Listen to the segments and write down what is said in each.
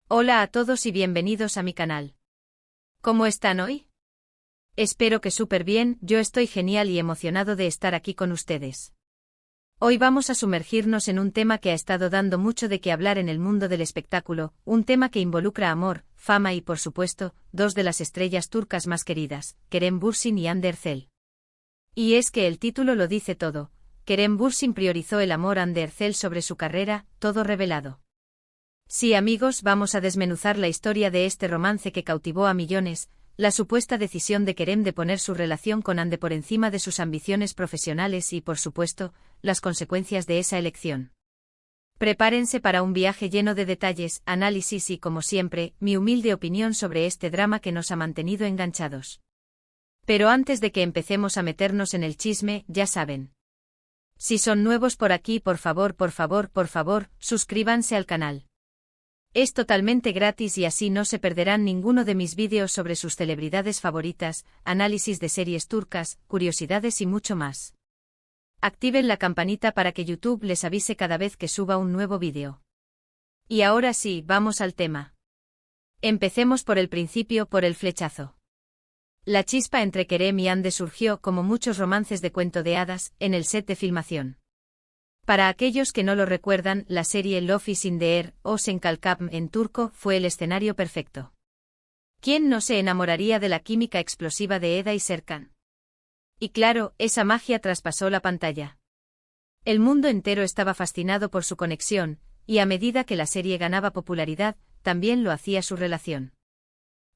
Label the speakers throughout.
Speaker 1: Hola a todos y bienvenidos a mi canal. ¿Cómo están hoy? Espero que súper bien, yo estoy genial y emocionado de estar aquí con ustedes. Hoy vamos a sumergirnos en un tema que ha estado dando mucho de qué hablar en el mundo del espectáculo, un tema que involucra amor, fama y por supuesto, dos de las estrellas turcas más queridas, Kerem Bürsin y Hande Erçel. Y es que el título lo dice todo, Kerem Bürsin priorizó el amor Hande Erçel sobre su carrera, todo revelado. Sí amigos, vamos a desmenuzar la historia de este romance que cautivó a millones, la supuesta decisión de Kerem de poner su relación con Hande por encima de sus ambiciones profesionales y, por supuesto, las consecuencias de esa elección. Prepárense para un viaje lleno de detalles, análisis y, como siempre, mi humilde opinión sobre este drama que nos ha mantenido enganchados. Pero antes de que empecemos a meternos en el chisme, ya saben. Si son nuevos por aquí, por favor, suscríbanse al canal. Es totalmente gratis y así no se perderán ninguno de mis vídeos sobre sus celebridades favoritas, análisis de series turcas, curiosidades y mucho más. Activen la campanita para que YouTube les avise cada vez que suba un nuevo vídeo. Y ahora sí, vamos al tema. Empecemos por el principio, por el flechazo. La chispa entre Kerem y Hande surgió, como muchos romances de cuento de hadas, en el set de filmación. Para aquellos que no lo recuerdan, la serie Love is in the Air, o Senkalkam en turco, fue el escenario perfecto. ¿Quién no se enamoraría de la química explosiva de Eda y Serkan? Y claro, esa magia traspasó la pantalla. El mundo entero estaba fascinado por su conexión, y a medida que la serie ganaba popularidad, también lo hacía su relación.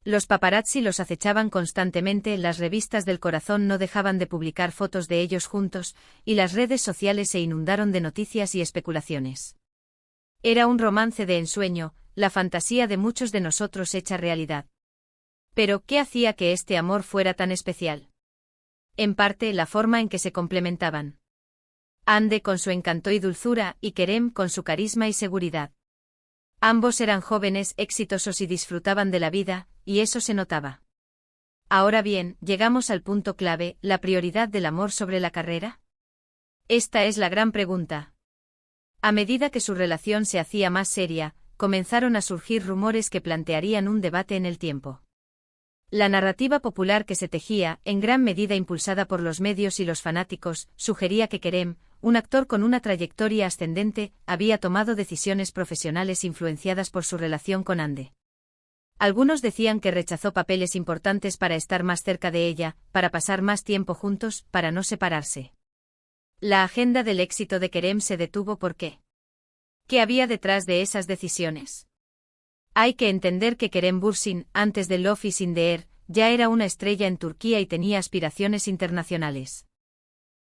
Speaker 1: Los paparazzi los acechaban constantemente, las revistas del corazón no dejaban de publicar fotos de ellos juntos, y las redes sociales se inundaron de noticias y especulaciones. Era un romance de ensueño, la fantasía de muchos de nosotros hecha realidad. Pero, ¿qué hacía que este amor fuera tan especial? En parte, la forma en que se complementaban. Hande con su encanto y dulzura, y Kerem con su carisma y seguridad. Ambos eran jóvenes, exitosos y disfrutaban de la vida, y eso se notaba. Ahora bien, llegamos al punto clave, ¿la prioridad del amor sobre la carrera? Esta es la gran pregunta. A medida que su relación se hacía más seria, comenzaron a surgir rumores que plantearían un debate en el tiempo. La narrativa popular que se tejía, en gran medida impulsada por los medios y los fanáticos, sugería que Kerem, un actor con una trayectoria ascendente, había tomado decisiones profesionales influenciadas por su relación con Hande. Algunos decían que rechazó papeles importantes para estar más cerca de ella, para pasar más tiempo juntos, para no separarse. La agenda del éxito de Kerem se detuvo ¿por qué? ¿Qué había detrás de esas decisiones? Hay que entender que Kerem Bürsin, antes de Love is in the Air, ya era una estrella en Turquía y tenía aspiraciones internacionales.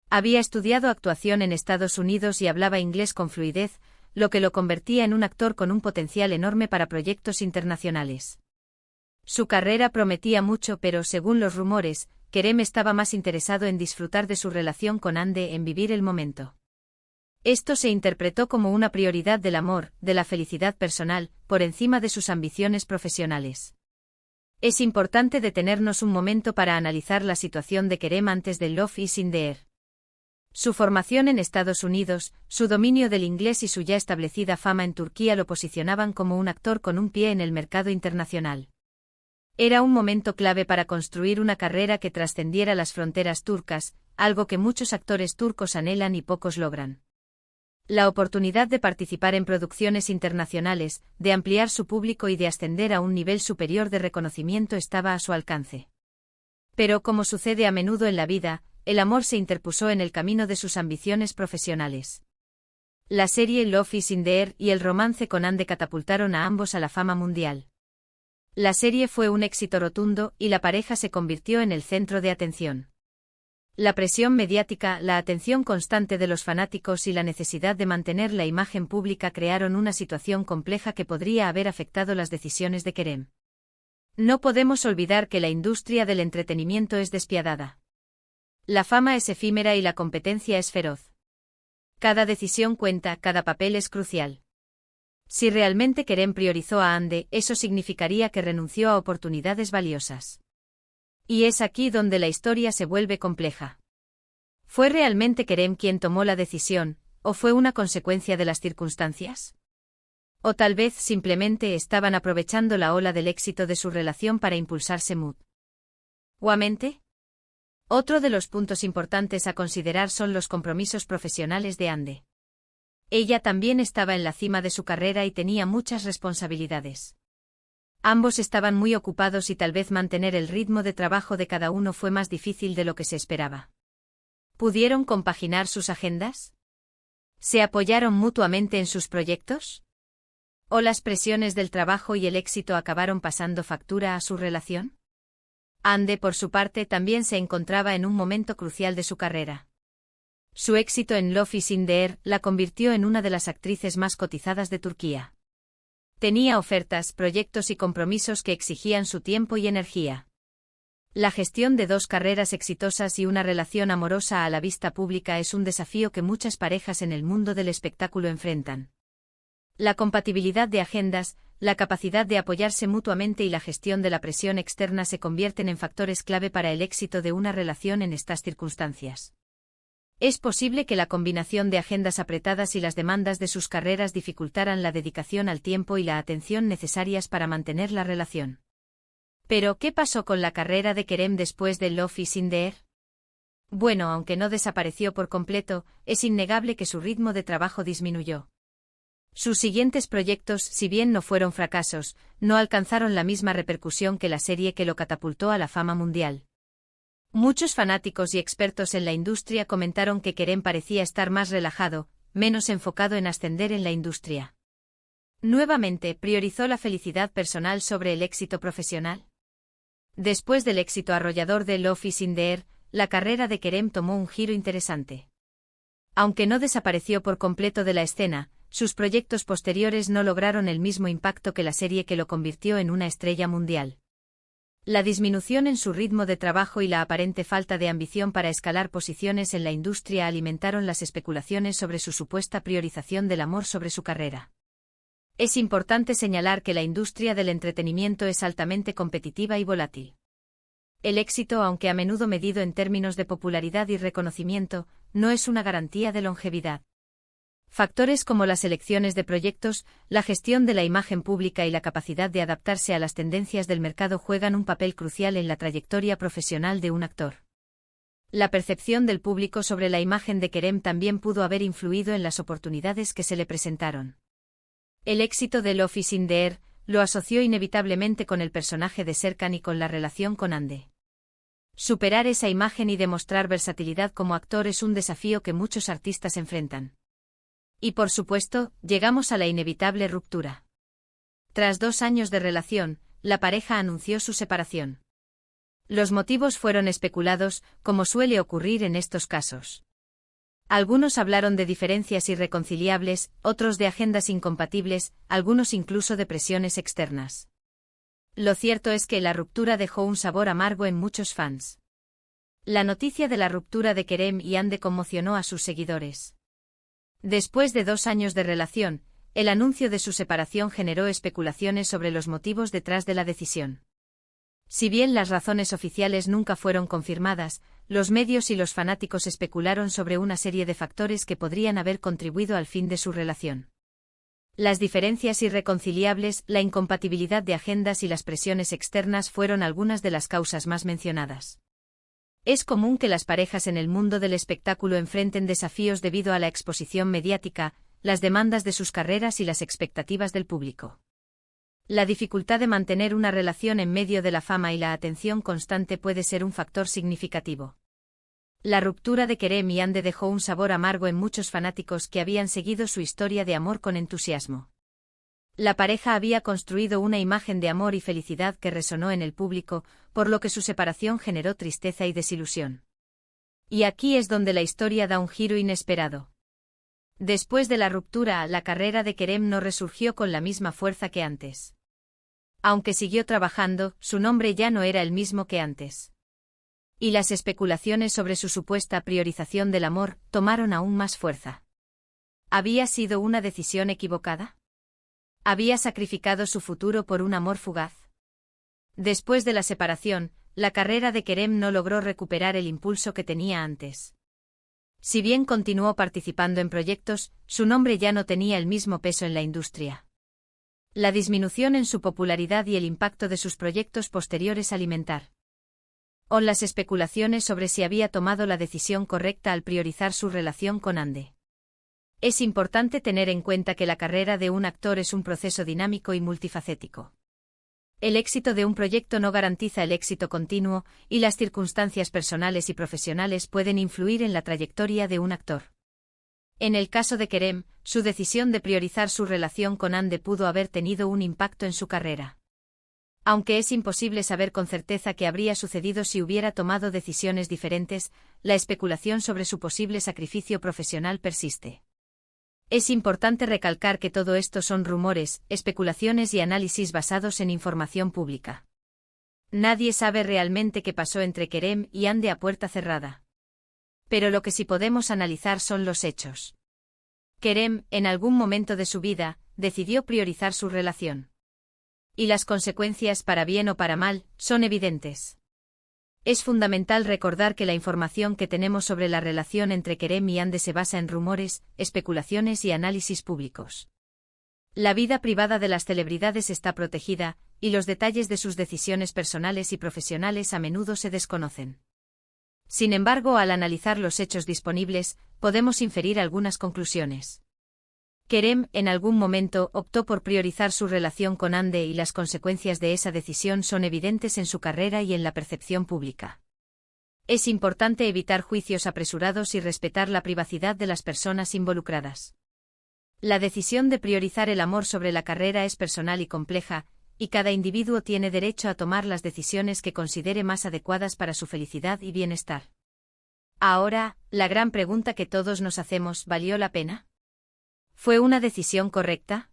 Speaker 1: Había estudiado actuación en Estados Unidos y hablaba inglés con fluidez, lo que lo convertía en un actor con un potencial enorme para proyectos internacionales. Su carrera prometía mucho, pero según los rumores, Kerem estaba más interesado en disfrutar de su relación con Hande, en vivir el momento. Esto se interpretó como una prioridad del amor, de la felicidad personal, por encima de sus ambiciones profesionales. Es importante detenernos un momento para analizar la situación de Kerem antes de Love is in the Air. Su formación en Estados Unidos, su dominio del inglés y su ya establecida fama en Turquía lo posicionaban como un actor con un pie en el mercado internacional. Era un momento clave para construir una carrera que trascendiera las fronteras turcas, algo que muchos actores turcos anhelan y pocos logran. La oportunidad de participar en producciones internacionales, de ampliar su público y de ascender a un nivel superior de reconocimiento estaba a su alcance. Pero como sucede a menudo en la vida, el amor se interpuso en el camino de sus ambiciones profesionales. La serie Love is in the Air y el romance con Hande catapultaron a ambos a la fama mundial. La serie fue un éxito rotundo y la pareja se convirtió en el centro de atención. La presión mediática, la atención constante de los fanáticos y la necesidad de mantener la imagen pública crearon una situación compleja que podría haber afectado las decisiones de Kerem. No podemos olvidar que la industria del entretenimiento es despiadada. La fama es efímera y la competencia es feroz. Cada decisión cuenta, cada papel es crucial. Si realmente Kerem priorizó a Hande, eso significaría que renunció a oportunidades valiosas. Y es aquí donde la historia se vuelve compleja. ¿Fue realmente Kerem quien tomó la decisión, o fue una consecuencia de las circunstancias? O tal vez simplemente estaban aprovechando la ola del éxito de su relación para impulsarse mutuamente. Otro de los puntos importantes a considerar son los compromisos profesionales de Ande. Ella también estaba en la cima de su carrera y tenía muchas responsabilidades. Ambos estaban muy ocupados y tal vez mantener el ritmo de trabajo de cada uno fue más difícil de lo que se esperaba. ¿Pudieron compaginar sus agendas? ¿Se apoyaron mutuamente en sus proyectos? ¿O las presiones del trabajo y el éxito acabaron pasando factura a su relación? Ande, por su parte, también se encontraba en un momento crucial de su carrera. Su éxito en Love is in the Air la convirtió en una de las actrices más cotizadas de Turquía. Tenía ofertas, proyectos y compromisos que exigían su tiempo y energía. La gestión de dos carreras exitosas y una relación amorosa a la vista pública es un desafío que muchas parejas en el mundo del espectáculo enfrentan. La compatibilidad de agendas, la capacidad de apoyarse mutuamente y la gestión de la presión externa se convierten en factores clave para el éxito de una relación en estas circunstancias. Es posible que la combinación de agendas apretadas y las demandas de sus carreras dificultaran la dedicación al tiempo y la atención necesarias para mantener la relación. Pero, ¿qué pasó con la carrera de Kerem después de Love is in the Air? Bueno, aunque no desapareció por completo, es innegable que su ritmo de trabajo disminuyó. Sus siguientes proyectos, si bien no fueron fracasos, no alcanzaron la misma repercusión que la serie que lo catapultó a la fama mundial. Muchos fanáticos y expertos en la industria comentaron que Kerem parecía estar más relajado, menos enfocado en ascender en la industria. Nuevamente, priorizó la felicidad personal sobre el éxito profesional. Después del éxito arrollador de Love is in the Air, la carrera de Kerem tomó un giro interesante. Aunque no desapareció por completo de la escena, sus proyectos posteriores no lograron el mismo impacto que la serie que lo convirtió en una estrella mundial. La disminución en su ritmo de trabajo y la aparente falta de ambición para escalar posiciones en la industria alimentaron las especulaciones sobre su supuesta priorización del amor sobre su carrera. Es importante señalar que la industria del entretenimiento es altamente competitiva y volátil. El éxito, aunque a menudo medido en términos de popularidad y reconocimiento, no es una garantía de longevidad. Factores como las elecciones de proyectos, la gestión de la imagen pública y la capacidad de adaptarse a las tendencias del mercado juegan un papel crucial en la trayectoria profesional de un actor. La percepción del público sobre la imagen de Kerem también pudo haber influido en las oportunidades que se le presentaron. El éxito de Love is in the Air lo asoció inevitablemente con el personaje de Serkan y con la relación con Hande. Superar esa imagen y demostrar versatilidad como actor es un desafío que muchos artistas enfrentan. Y por supuesto, llegamos a la inevitable ruptura. Tras 2 años de relación, la pareja anunció su separación. Los motivos fueron especulados, como suele ocurrir en estos casos. Algunos hablaron de diferencias irreconciliables, otros de agendas incompatibles, algunos incluso de presiones externas. Lo cierto es que la ruptura dejó un sabor amargo en muchos fans. La noticia de la ruptura de Kerem y Hande conmocionó a sus seguidores. Después de 2 años de relación, el anuncio de su separación generó especulaciones sobre los motivos detrás de la decisión. Si bien las razones oficiales nunca fueron confirmadas, los medios y los fanáticos especularon sobre una serie de factores que podrían haber contribuido al fin de su relación. Las diferencias irreconciliables, la incompatibilidad de agendas y las presiones externas fueron algunas de las causas más mencionadas. Es común que las parejas en el mundo del espectáculo enfrenten desafíos debido a la exposición mediática, las demandas de sus carreras y las expectativas del público. La dificultad de mantener una relación en medio de la fama y la atención constante puede ser un factor significativo. La ruptura de Kerem y Hande dejó un sabor amargo en muchos fanáticos que habían seguido su historia de amor con entusiasmo. La pareja había construido una imagen de amor y felicidad que resonó en el público, por lo que su separación generó tristeza y desilusión. Y aquí es donde la historia da un giro inesperado. Después de la ruptura, la carrera de Kerem no resurgió con la misma fuerza que antes. Aunque siguió trabajando, su nombre ya no era el mismo que antes. Y las especulaciones sobre su supuesta priorización del amor tomaron aún más fuerza. ¿Había sido una decisión equivocada? ¿Había sacrificado su futuro por un amor fugaz? Después de la separación, la carrera de Kerem no logró recuperar el impulso que tenía antes. Si bien continuó participando en proyectos, su nombre ya no tenía el mismo peso en la industria. la disminución en su popularidad y el impacto de sus proyectos posteriores alimentar. O las especulaciones sobre si había tomado la decisión correcta al priorizar su relación con Ande. Es importante tener en cuenta que la carrera de un actor es un proceso dinámico y multifacético. El éxito de un proyecto no garantiza el éxito continuo, y las circunstancias personales y profesionales pueden influir en la trayectoria de un actor. En el caso de Kerem, su decisión de priorizar su relación con Ande pudo haber tenido un impacto en su carrera. Aunque es imposible saber con certeza qué habría sucedido si hubiera tomado decisiones diferentes, la especulación sobre su posible sacrificio profesional persiste. Es importante recalcar que todo esto son rumores, especulaciones y análisis basados en información pública. Nadie sabe realmente qué pasó entre Kerem y Ande a puerta cerrada. Pero lo que sí podemos analizar son los hechos. Kerem, en algún momento de su vida, decidió priorizar su relación. Y las consecuencias, para bien o para mal, son evidentes. Es fundamental recordar que la información que tenemos sobre la relación entre Kerem y Ande se basa en rumores, especulaciones y análisis públicos. La vida privada de las celebridades está protegida, y los detalles de sus decisiones personales y profesionales a menudo se desconocen. Sin embargo, al analizar los hechos disponibles, podemos inferir algunas conclusiones. Kerem, en algún momento, optó por priorizar su relación con Ande y las consecuencias de esa decisión son evidentes en su carrera y en la percepción pública. Es importante evitar juicios apresurados y respetar la privacidad de las personas involucradas. La decisión de priorizar el amor sobre la carrera es personal y compleja, y cada individuo tiene derecho a tomar las decisiones que considere más adecuadas para su felicidad y bienestar. Ahora, la gran pregunta que todos nos hacemos: ¿valió la pena? ¿Fue una decisión correcta?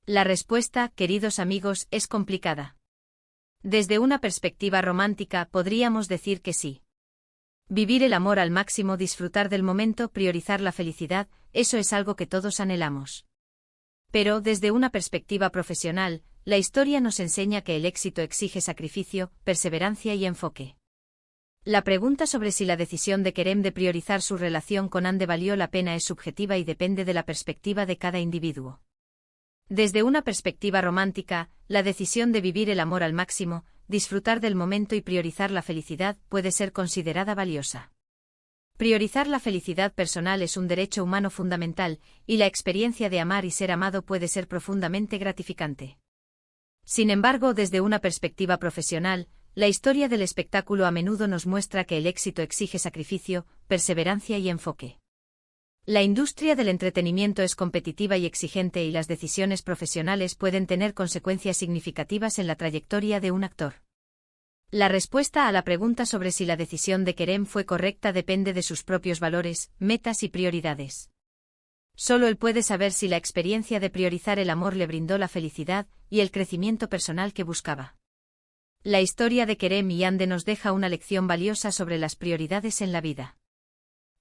Speaker 1: La respuesta, queridos amigos, es complicada. Desde una perspectiva romántica, podríamos decir que sí. Vivir el amor al máximo, disfrutar del momento, priorizar la felicidad, eso es algo que todos anhelamos. Pero, desde una perspectiva profesional, la historia nos enseña que el éxito exige sacrificio, perseverancia y enfoque. La pregunta sobre si la decisión de Kerem de priorizar su relación con Ande valió la pena es subjetiva y depende de la perspectiva de cada individuo. Desde una perspectiva romántica, la decisión de vivir el amor al máximo, disfrutar del momento y priorizar la felicidad puede ser considerada valiosa. Priorizar la felicidad personal es un derecho humano fundamental, y la experiencia de amar y ser amado puede ser profundamente gratificante. Sin embargo, desde una perspectiva profesional, la historia del espectáculo a menudo nos muestra que el éxito exige sacrificio, perseverancia y enfoque. La industria del entretenimiento es competitiva y exigente, y las decisiones profesionales pueden tener consecuencias significativas en la trayectoria de un actor. La respuesta a la pregunta sobre si la decisión de Kerem fue correcta depende de sus propios valores, metas y prioridades. Solo él puede saber si la experiencia de priorizar el amor le brindó la felicidad y el crecimiento personal que buscaba. La historia de Kerem y Ande nos deja una lección valiosa sobre las prioridades en la vida.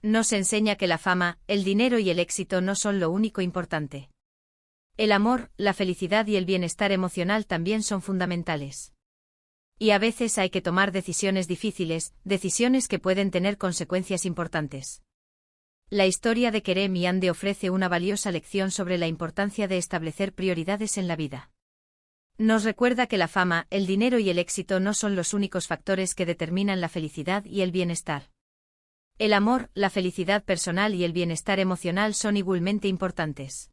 Speaker 1: Nos enseña que la fama, el dinero y el éxito no son lo único importante. El amor, la felicidad y el bienestar emocional también son fundamentales. Y a veces hay que tomar decisiones difíciles, decisiones que pueden tener consecuencias importantes. La historia de Kerem y Ande ofrece una valiosa lección sobre la importancia de establecer prioridades en la vida. Nos recuerda que la fama, el dinero y el éxito no son los únicos factores que determinan la felicidad y el bienestar. El amor, la felicidad personal y el bienestar emocional son igualmente importantes.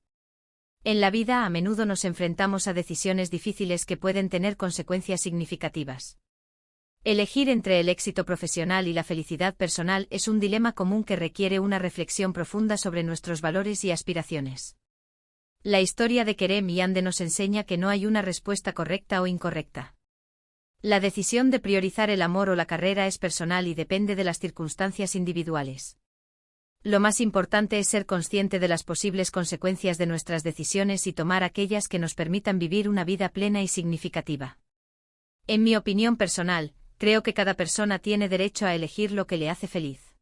Speaker 1: En la vida a menudo nos enfrentamos a decisiones difíciles que pueden tener consecuencias significativas. Elegir entre el éxito profesional y la felicidad personal es un dilema común que requiere una reflexión profunda sobre nuestros valores y aspiraciones. La historia de Kerem y Ande nos enseña que no hay una respuesta correcta o incorrecta. La decisión de priorizar el amor o la carrera es personal y depende de las circunstancias individuales. Lo más importante es ser consciente de las posibles consecuencias de nuestras decisiones y tomar aquellas que nos permitan vivir una vida plena y significativa. En mi opinión personal, creo que cada persona tiene derecho a elegir lo que le hace feliz.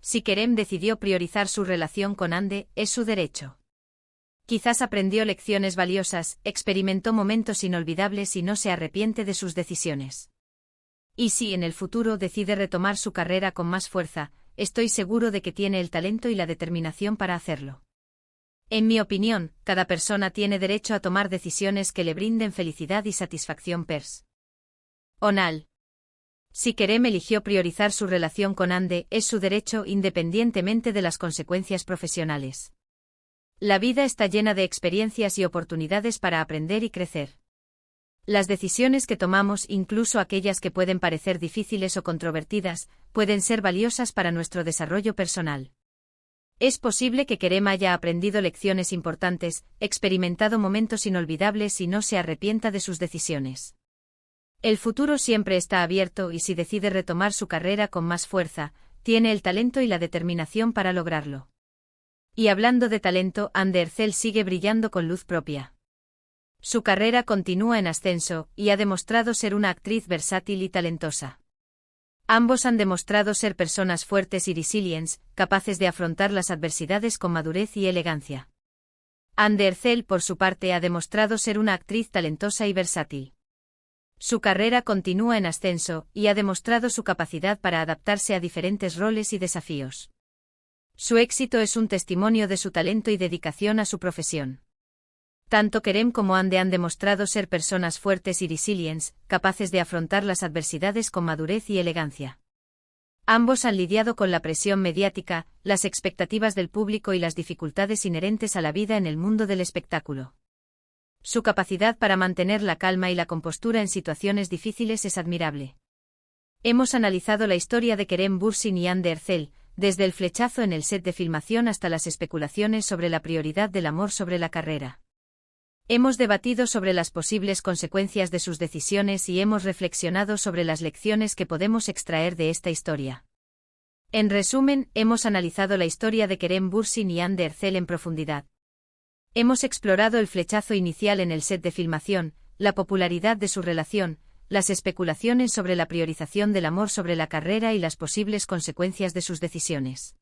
Speaker 1: Si Kerem decidió priorizar su relación con Ande, es su derecho. Quizás aprendió lecciones valiosas, experimentó momentos inolvidables y no se arrepiente de sus decisiones. Y si en el futuro decide retomar su carrera con más fuerza, estoy seguro de que tiene el talento y la determinación para hacerlo. En mi opinión, cada persona tiene derecho a tomar decisiones que le brinden felicidad y satisfacción personal. Si Kerem eligió priorizar su relación con Ande, es su derecho independientemente de las consecuencias profesionales. La vida está llena de experiencias y oportunidades para aprender y crecer. Las decisiones que tomamos, incluso aquellas que pueden parecer difíciles o controvertidas, pueden ser valiosas para nuestro desarrollo personal. Es posible que Kerem haya aprendido lecciones importantes, experimentado momentos inolvidables y no se arrepienta de sus decisiones. El futuro siempre está abierto y si decide retomar su carrera con más fuerza, tiene el talento y la determinación para lograrlo. Y hablando de talento, Hande Erçel sigue brillando con luz propia. Su carrera continúa en ascenso, y ha demostrado ser una actriz versátil y talentosa. Ambos han demostrado ser personas fuertes y resilientes, capaces de afrontar las adversidades con madurez y elegancia. Hande Erçel, por su parte, ha demostrado ser una actriz talentosa y versátil. Su carrera continúa en ascenso, y ha demostrado su capacidad para adaptarse a diferentes roles y desafíos. Su éxito es un testimonio de su talento y dedicación a su profesión. Tanto Kerem como Hande han demostrado ser personas fuertes y resilientes, capaces de afrontar las adversidades con madurez y elegancia. Ambos han lidiado con la presión mediática, las expectativas del público y las dificultades inherentes a la vida en el mundo del espectáculo. Su capacidad para mantener la calma y la compostura en situaciones difíciles es admirable. Hemos analizado la historia de Kerem Bürsin y Hande Erçel, desde el flechazo en el set de filmación hasta las especulaciones sobre la prioridad del amor sobre la carrera. Hemos debatido sobre las posibles consecuencias de sus decisiones y hemos reflexionado sobre las lecciones que podemos extraer de esta historia. En resumen, hemos analizado la historia de Kerem Bürsin y Hande Erçel en profundidad. Hemos explorado el flechazo inicial en el set de filmación, la popularidad de su relación, las especulaciones sobre la priorización del amor sobre la carrera y las posibles consecuencias de sus decisiones.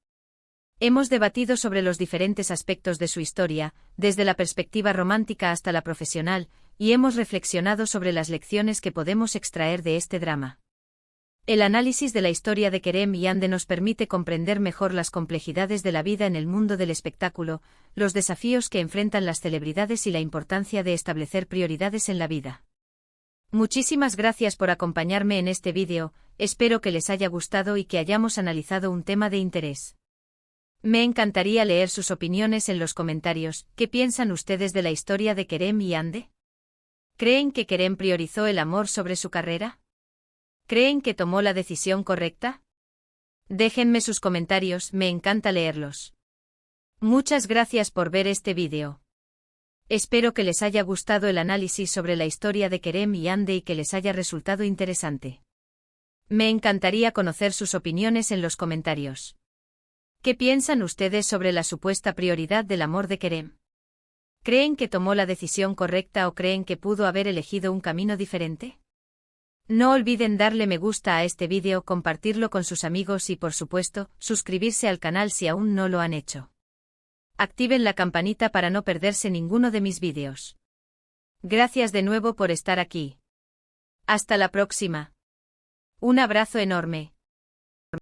Speaker 1: Hemos debatido sobre los diferentes aspectos de su historia, desde la perspectiva romántica hasta la profesional, y hemos reflexionado sobre las lecciones que podemos extraer de este drama. El análisis de la historia de Kerem y Hande nos permite comprender mejor las complejidades de la vida en el mundo del espectáculo, los desafíos que enfrentan las celebridades y la importancia de establecer prioridades en la vida. Muchísimas gracias por acompañarme en este vídeo, espero que les haya gustado y que hayamos analizado un tema de interés. Me encantaría leer sus opiniones en los comentarios. ¿Qué piensan ustedes de la historia de Kerem y Hande? ¿Creen que Kerem priorizó el amor sobre su carrera? ¿Creen que tomó la decisión correcta? Déjenme sus comentarios, me encanta leerlos. Muchas gracias por ver este vídeo. Espero que les haya gustado el análisis sobre la historia de Kerem y Hande y que les haya resultado interesante. Me encantaría conocer sus opiniones en los comentarios. ¿Qué piensan ustedes sobre la supuesta prioridad del amor de Kerem? ¿Creen que tomó la decisión correcta o creen que pudo haber elegido un camino diferente? No olviden darle me gusta a este vídeo, compartirlo con sus amigos y por supuesto, suscribirse al canal si aún no lo han hecho. Activen la campanita para no perderse ninguno de mis vídeos. Gracias de nuevo por estar aquí. Hasta la próxima. Un abrazo enorme.